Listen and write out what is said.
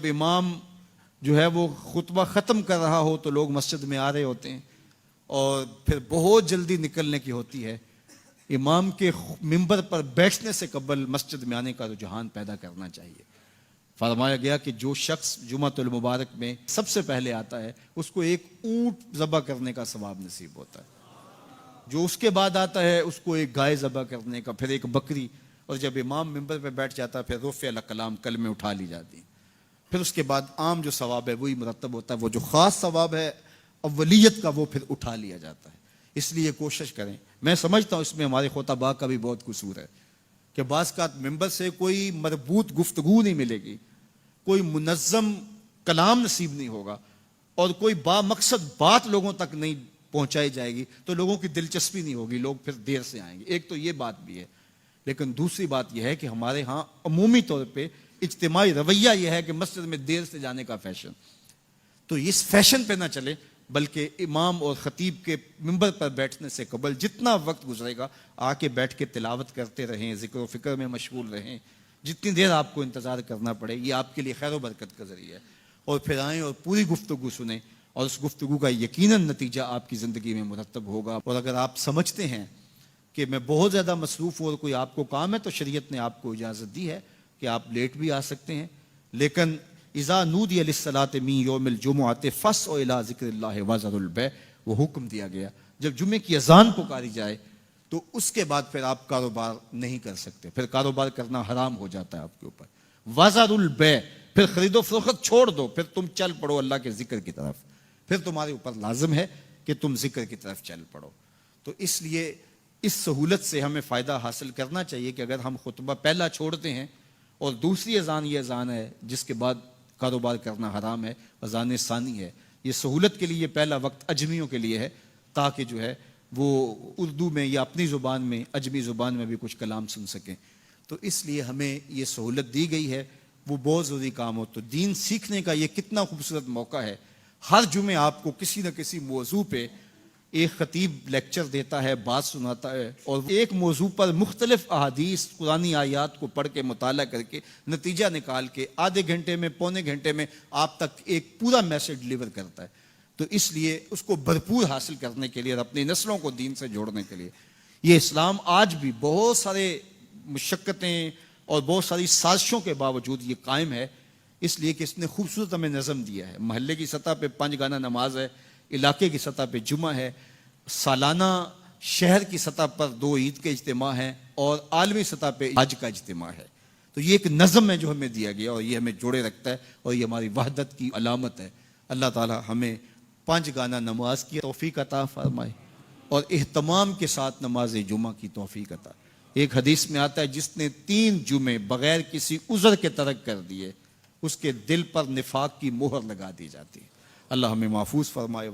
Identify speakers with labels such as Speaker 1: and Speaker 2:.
Speaker 1: امام جو ہے وہ خطبہ ختم کر رہا ہو تو لوگ مسجد میں آ رہے ہوتے ہیں، اور پھر بہت جلدی نکلنے کی ہوتی ہے۔ امام کے منبر پر بیٹھنے سے قبل مسجد میں آنے کا رجحان پیدا کرنا چاہیے۔ فرمایا گیا کہ جو شخص جمعۃ المبارک میں سب سے پہلے آتا ہے اس کو ایک اونٹ ذبح کرنے کا ثواب نصیب ہوتا ہے، جو اس کے بعد آتا ہے اس کو ایک گائے ذبح کرنے کا، پھر ایک بکری، اور جب امام منبر پہ بیٹھ جاتا ہے پھر رفع الکلام کلمے اٹھا لی جاتی ہیں، پھر اس کے بعد عام جو ثواب ہے وہی مرتب ہوتا ہے، وہ جو خاص ثواب ہے اولیت کا وہ پھر اٹھا لیا جاتا ہے۔ اس لیے کوشش کریں، میں سمجھتا ہوں اس میں ہمارے خطباء کا بھی بہت قصور ہے کہ بعض کا ممبر سے کوئی مربوط گفتگو نہیں ملے گی، کوئی منظم کلام نصیب نہیں ہوگا، اور کوئی با مقصد بات لوگوں تک نہیں پہنچائی جائے گی تو لوگوں کی دلچسپی نہیں ہوگی، لوگ پھر دیر سے آئیں گے۔ ایک تو یہ بات بھی ہے، لیکن دوسری بات یہ ہے کہ ہمارے ہاں عمومی طور پہ اجتماعی رویہ یہ ہے کہ مسجد میں دیر سے جانے کا فیشن، تو اس فیشن پہ نہ چلے، بلکہ امام اور خطیب کے منبر پر بیٹھنے سے قبل جتنا وقت گزرے گا آ کے بیٹھ کے تلاوت کرتے رہیں، ذکر و فکر میں مشغول رہیں، جتنی دیر آپ کو انتظار کرنا پڑے یہ آپ کے لیے خیر و برکت کا ذریعہ ہے، اور پھر آئیں اور پوری گفتگو سنیں، اور اس گفتگو کا یقیناً نتیجہ آپ کی زندگی میں مرتب ہوگا۔ اور اگر آپ سمجھتے ہیں کہ میں بہت زیادہ مصروف ہوں اور کوئی آپ کو کام ہے تو شریعت نے آپ کو اجازت دی ہے کہ آپ لیٹ بھی آ سکتے ہیں، لیکن اذا نودی للصلاۃ من یوم الجمعۃ فاسعوا الی ذکر اللہ وذروا البیع، وہ حکم دیا گیا جب جمعے کی اذان پکاری جائے تو اس کے بعد پھر آپ کاروبار نہیں کر سکتے، پھر کاروبار کرنا حرام ہو جاتا ہے آپ کے اوپر۔ وذروا البیع، پھر خرید و فروخت چھوڑ دو، پھر تم چل پڑو اللہ کے ذکر کی طرف، پھر تمہارے اوپر لازم ہے کہ تم ذکر کی طرف چل پڑو۔ تو اس لیے اس سہولت سے ہمیں فائدہ حاصل کرنا چاہیے کہ اگر ہم خطبہ پہلا چھوڑتے ہیں اور دوسری اذان یہ اذان ہے جس کے بعد کاروبار کرنا حرام ہے، اذان ثانی ہے، یہ سہولت کے لیے یہ پہلا وقت اجمیوں کے لیے ہے تاکہ جو ہے وہ اردو میں یا اپنی زبان میں اجمی زبان میں بھی کچھ کلام سن سکیں۔ تو اس لیے ہمیں یہ سہولت دی گئی ہے، وہ بہت ضروری کام ہو۔ تو دین سیکھنے کا یہ کتنا خوبصورت موقع ہے، ہر جمعے آپ کو کسی نہ کسی موضوع پہ ایک خطیب لیکچر دیتا ہے، بات سناتا ہے، اور ایک موضوع پر مختلف احادیث قرآنی آیات کو پڑھ کے مطالعہ کر کے نتیجہ نکال کے آدھے گھنٹے میں پونے گھنٹے میں آپ تک ایک پورا میسج ڈلیور کرتا ہے۔ تو اس لیے اس کو بھرپور حاصل کرنے کے لیے اور اپنی نسلوں کو دین سے جوڑنے کے لیے یہ اسلام آج بھی بہت سارے مشقتیں اور بہت ساری سازشوں کے باوجود یہ قائم ہے، اس لیے کہ اس نے خوبصورت ہمیں نظم دیا ہے۔ محلے کی سطح پہ 5 گانا نماز ہے، علاقے کی سطح پہ جمعہ ہے، سالانہ شہر کی سطح پر 2 عید کے اجتماع ہیں، اور عالمی سطح پہ حج کا اجتماع ہے۔ تو یہ ایک نظم ہے جو ہمیں دیا گیا اور یہ ہمیں جوڑے رکھتا ہے، اور یہ ہماری وحدت کی علامت ہے۔ اللہ تعالی ہمیں 5 گانا نماز کی توفیق عطا فرمائے اور اہتمام کے ساتھ نماز جمعہ کی توفیق عطا۔ ایک حدیث میں آتا ہے جس نے 3 جمعے بغیر کسی عذر کے ترک کر دیے اس کے دل پر نفاق کی مہر لگا دی جاتی ہے۔ اللہ ہمیں محفوظ فرمائے۔